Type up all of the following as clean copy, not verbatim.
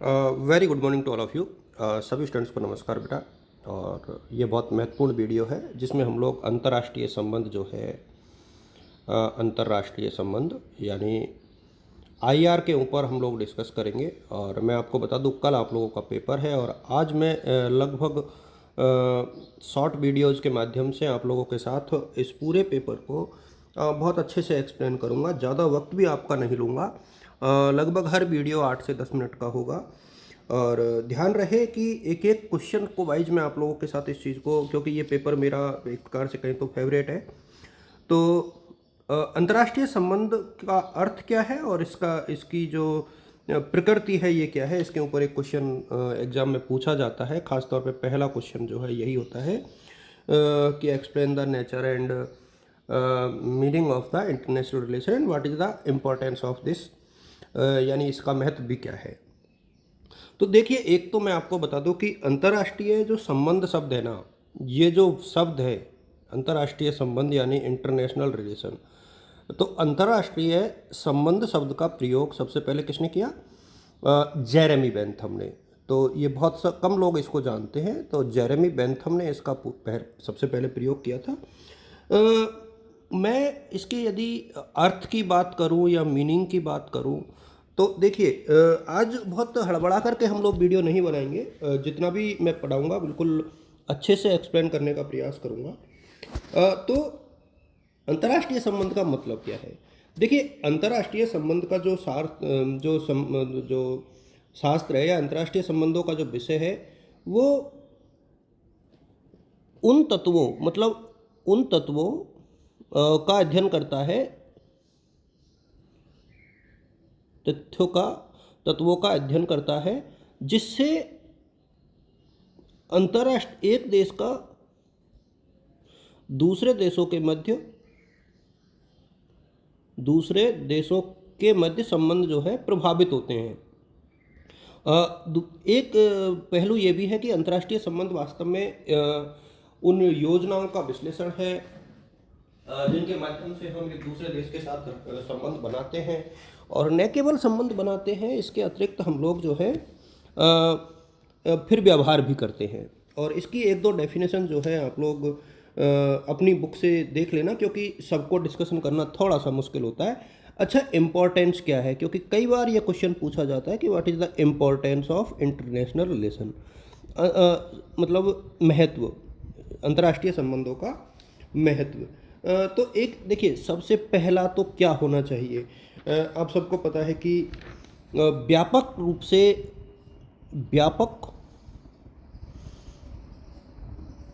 Very good morning to all of you. सभी students को नमस्कार बेटा। और ये बहुत महत्वपूर्ण वीडियो है जिसमें हम लोग अंतर्राष्ट्रीय संबंध जो है, अंतर्राष्ट्रीय संबंध यानी आईआर के ऊपर हम लोग डिस्कस करेंगे। और मैं आपको बता दूं, कल आप लोगों का पेपर है और आज मैं लगभग शॉर्ट वीडियोज़ के माध्यम से आप लोगों के साथ इस पूरे पेपर को बहुत अच्छे से एक्सप्लेन करूंगा। ज़्यादा वक्त भी आपका नहीं लूँगा। लगभग हर वीडियो 8 से 10 मिनट का होगा। और ध्यान रहे कि एक एक क्वेश्चन को वाइज मैं आप लोगों के साथ इस चीज़ को, क्योंकि ये पेपर मेरा एक प्रकार से कहें तो फेवरेट है। तो अंतर्राष्ट्रीय संबंध का अर्थ क्या है और इसकी जो प्रकृति है ये क्या है, इसके ऊपर एक क्वेश्चन एग्जाम में पूछा जाता है। खासतौर पे पहला क्वेश्चन जो है यही होता है कि explain the nature and meaning of the international relation and what is the importance of this, यानी इसका महत्व भी क्या है। तो देखिए, एक तो मैं आपको बता दूं कि अंतर्राष्ट्रीय जो संबंध शब्द है ना, ये जो शब्द है अंतर्राष्ट्रीय संबंध यानी इंटरनेशनल रिलेशन, तो अंतर्राष्ट्रीय संबंध शब्द का प्रयोग सबसे पहले किसने किया? जेरेमी बेंथम ने। तो ये बहुत कम लोग इसको जानते हैं। तो जेरेमी बेंथम ने इसका सबसे पहले प्रयोग किया था। मैं इसके यदि अर्थ की बात करूं या मीनिंग की बात करूं तो देखिए, आज बहुत हड़बड़ा करके हम लोग वीडियो नहीं बनाएंगे। जितना भी मैं पढ़ाऊंगा बिल्कुल अच्छे से एक्सप्लेन करने का प्रयास करूंगा। तो अंतर्राष्ट्रीय संबंध का मतलब क्या है? देखिए, अंतर्राष्ट्रीय संबंध का जो जो शास्त्र है या अंतर्राष्ट्रीय संबंधों का जो विषय है वो उन तत्वों का अध्ययन करता है, तत्वों का अध्ययन करता है जिससे एक देश का दूसरे देशों के मध्य संबंध जो है प्रभावित होते हैं। एक पहलू ये भी है कि अंतर्राष्ट्रीय संबंध वास्तव में उन योजनाओं का विश्लेषण है जिनके माध्यम से हम एक दूसरे देश के साथ संबंध बनाते हैं। और न केवल संबंध बनाते हैं, इसके अतिरिक्त हम लोग जो है फिर व्यवहार भी करते हैं। और इसकी एक दो डेफिनेशन जो है आप लोग अपनी बुक से देख लेना, क्योंकि सबको डिस्कशन करना थोड़ा सा मुश्किल होता है। अच्छा, इम्पोर्टेंस क्या है? क्योंकि कई बार ये क्वेश्चन पूछा जाता है कि what is the importance of international relation, मतलब महत्व, अंतर्राष्ट्रीय संबंधों का महत्व। तो एक देखिए, सबसे पहला तो क्या होना चाहिए? आप सबको पता है कि व्यापक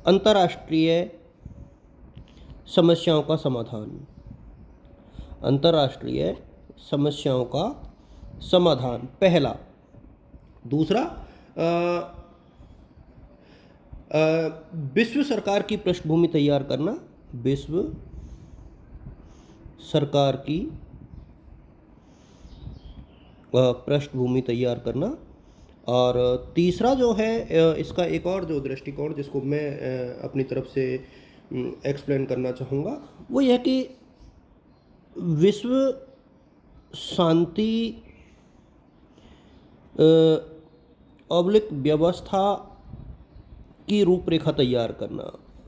अंतर्राष्ट्रीय समस्याओं का समाधान, अंतर्राष्ट्रीय समस्याओं का समाधान पहला। दूसरा, विश्व सरकार की पृष्ठभूमि तैयार करना, विश्व सरकार की पृष्ठभूमि तैयार करना। और तीसरा जो है इसका एक और जो दृष्टिकोण जिसको मैं अपनी तरफ से एक्सप्लेन करना चाहूँगा वो यह कि विश्व शांति व्यवस्था की रूपरेखा तैयार करना,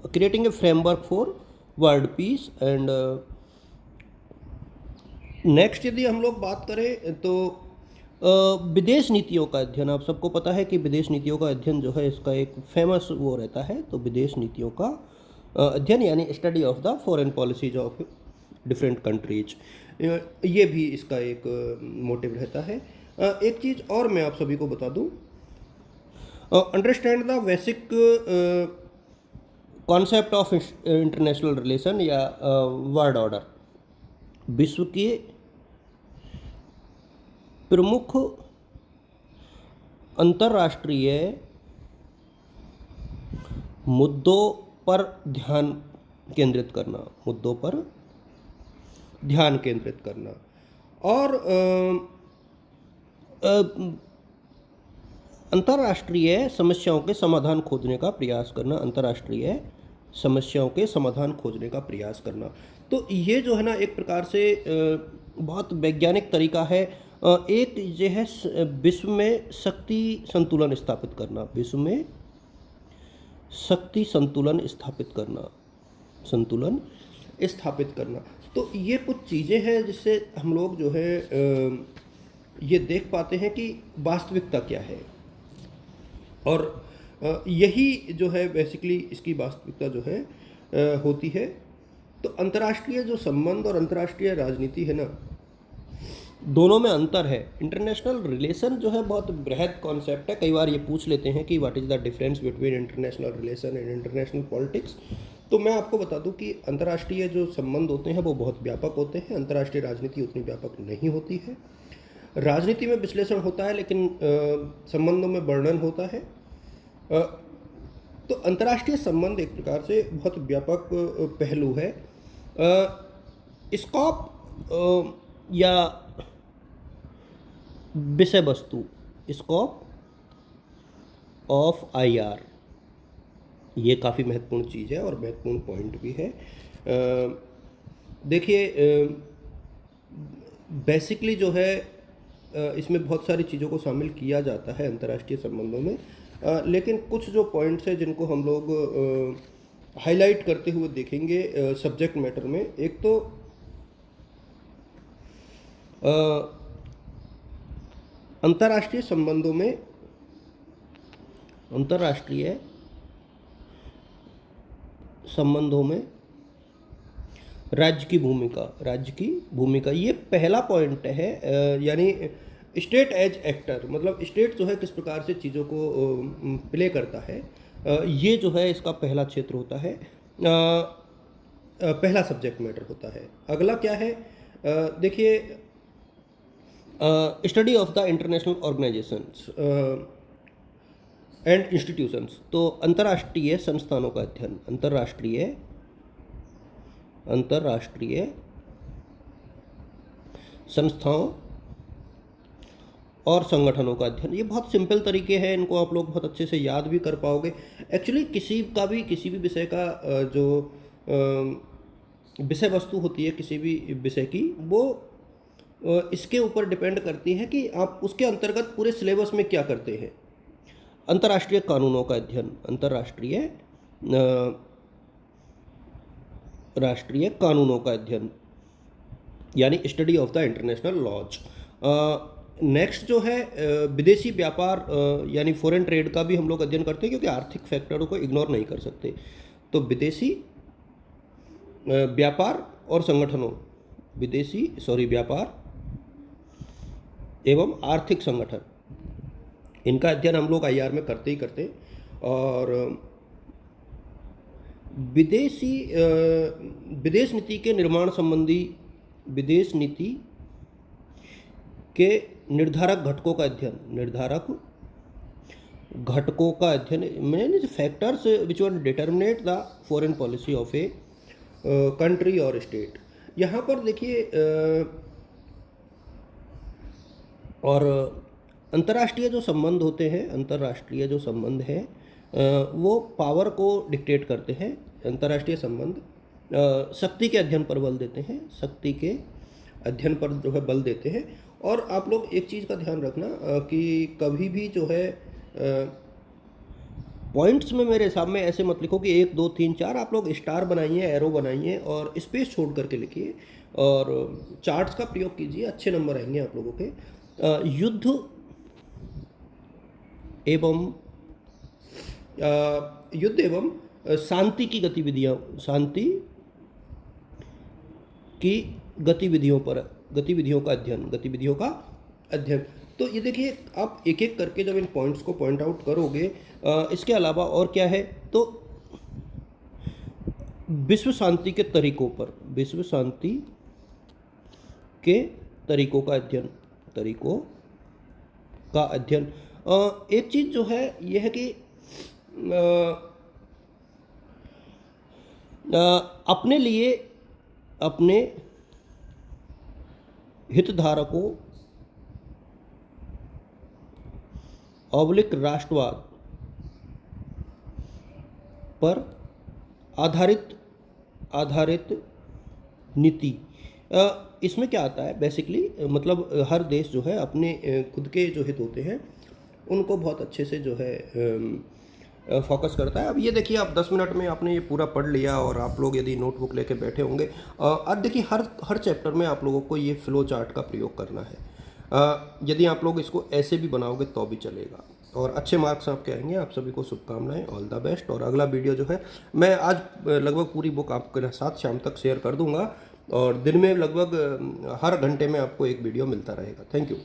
creating a framework for world peace. And next यदि हम लोग बात करें तो विदेश नीतियों का अध्ययन। आप सबको पता है कि विदेश नीतियों का अध्ययन जो है इसका एक फेमस वो रहता है। तो विदेश नीतियों का अध्ययन यानी study of the foreign policies of different countries, ये भी इसका एक मोटिव रहता है। एक चीज़ और मैं आप सभी को बता दूं, understand the basic concept of international relation या वर्ल्ड ऑर्डर। विश्व के प्रमुख अंतर्राष्ट्रीय मुद्दों पर ध्यान केंद्रित करना, और अंतर्राष्ट्रीय समस्याओं के समाधान खोजने का प्रयास करना। तो ये जो है ना, एक प्रकार से बहुत वैज्ञानिक तरीका है एक ये है विश्व में शक्ति संतुलन स्थापित करना, विश्व में शक्ति संतुलन स्थापित करना, संतुलन स्थापित करना। तो ये कुछ चीज़ें हैं जिससे हम लोग जो है ये देख पाते हैं कि वास्तविकता क्या है, और यही जो है बेसिकली इसकी वास्तविकता जो है होती है। तो अंतर्राष्ट्रीय जो संबंध और अंतर्राष्ट्रीय राजनीति है ना, दोनों में अंतर है। इंटरनेशनल रिलेशन जो है बहुत बृहद कॉन्सेप्ट है। कई बार ये पूछ लेते हैं कि what is the difference between international relation and international politics. तो मैं आपको बता दूं कि अंतर्राष्ट्रीय जो संबंध होते हैं वो बहुत व्यापक होते हैं, अंतर्राष्ट्रीय राजनीति उतनी व्यापक नहीं होती है। राजनीति में विश्लेषण होता है लेकिन संबंधों में वर्णन होता है। तो अंतर्राष्ट्रीय संबंध एक प्रकार से बहुत व्यापक पहलू है। स्कोप या विषय वस्तु, स्कोप ऑफ आईआर, ये काफ़ी महत्वपूर्ण चीज़ है और महत्वपूर्ण पॉइंट भी है। देखिए बेसिकली जो है इसमें बहुत सारी चीज़ों को शामिल किया जाता है अंतर्राष्ट्रीय संबंधों में, लेकिन कुछ जो पॉइंट्स हैं जिनको हम लोग हाईलाइट करते हुए देखेंगे सब्जेक्ट मैटर में। एक तो अंतर्राष्ट्रीय संबंधों में राज्य की भूमिका ये पहला पॉइंट है। यानी स्टेट एज एक्टर, मतलब स्टेट जो है किस प्रकार से चीज़ों को प्ले करता है, ये जो है इसका पहला क्षेत्र होता है, पहला सब्जेक्ट मैटर होता है। अगला क्या है, देखिए study of the international organisations and institutions. तो अंतर्राष्ट्रीय संस्थानों का अध्ययन, अंतर्राष्ट्रीय संस्थाओं और संगठनों का अध्ययन। ये बहुत सिंपल तरीके हैं, इनको आप लोग बहुत अच्छे से याद भी कर पाओगे। एक्चुअली किसी भी विषय का जो विषय वस्तु होती है किसी भी विषय की, वो इसके ऊपर डिपेंड करती है कि आप उसके अंतर्गत पूरे सिलेबस में क्या करते हैं। अंतर्राष्ट्रीय कानूनों का अध्ययन, राष्ट्रीय कानूनों का अध्ययन, यानी study of the international laws. Next जो है विदेशी व्यापार यानी फॉरेन ट्रेड का भी हम लोग अध्ययन करते हैं, क्योंकि आर्थिक फैक्टरों को इग्नोर नहीं कर सकते। तो विदेशी व्यापार और संगठनों, व्यापार एवं आर्थिक संगठन, इनका अध्ययन हम लोग आईआर में करते ही करते। और विदेश नीति के निर्माण संबंधी, विदेश नीति के निर्धारक घटकों का अध्ययन, means factors which one determinate the foreign policy of a country और स्टेट। यहाँ पर देखिए और अंतर्राष्ट्रीय जो संबंध होते हैं, वो पावर को डिक्टेट करते हैं। अंतर्राष्ट्रीय संबंध शक्ति के अध्ययन पर बल देते हैं, और आप लोग एक चीज़ का ध्यान रखना कि कभी भी जो है पॉइंट्स में मेरे हिसाब में ऐसे मत लिखो कि 1 2 3 4, आप लोग स्टार बनाइए, एरो बनाइए और स्पेस छोड़ करके लिखिए, और चार्ट्स का प्रयोग कीजिए, अच्छे नंबर आएंगे आप लोगों के। युद्ध एवं शांति की गतिविधियों का अध्ययन। तो ये देखिए आप एक एक करके जब इन पॉइंट्स को पॉइंट आउट करोगे, इसके अलावा और क्या है, तो विश्व शांति के तरीकों पर, तरीकों का अध्ययन। एक चीज़ जो है यह है कि अपने लिए अपने हितधारकों / राष्ट्रवाद पर आधारित नीति। इसमें क्या आता है बेसिकली, मतलब हर देश जो है अपने खुद के जो हित होते हैं उनको बहुत अच्छे से जो है फोकस करता है। अब ये देखिए, आप 10 मिनट में आपने ये पूरा पढ़ लिया और आप लोग यदि नोटबुक लेके बैठे होंगे, अब देखिए हर हर चैप्टर में आप लोगों को ये फ्लो चार्ट का प्रयोग करना है। यदि आप लोग इसको ऐसे भी बनाओगे तो भी चलेगा और अच्छे मार्क्स आपके आएंगे। आप सभी को शुभकामनाएं, ऑल द बेस्ट। और अगला वीडियो जो है मैं आज लगभग पूरी बुक आपके साथ शाम तक शेयर कर दूंगा और दिन में लगभग हर घंटे में आपको एक वीडियो मिलता रहेगा। Thank you.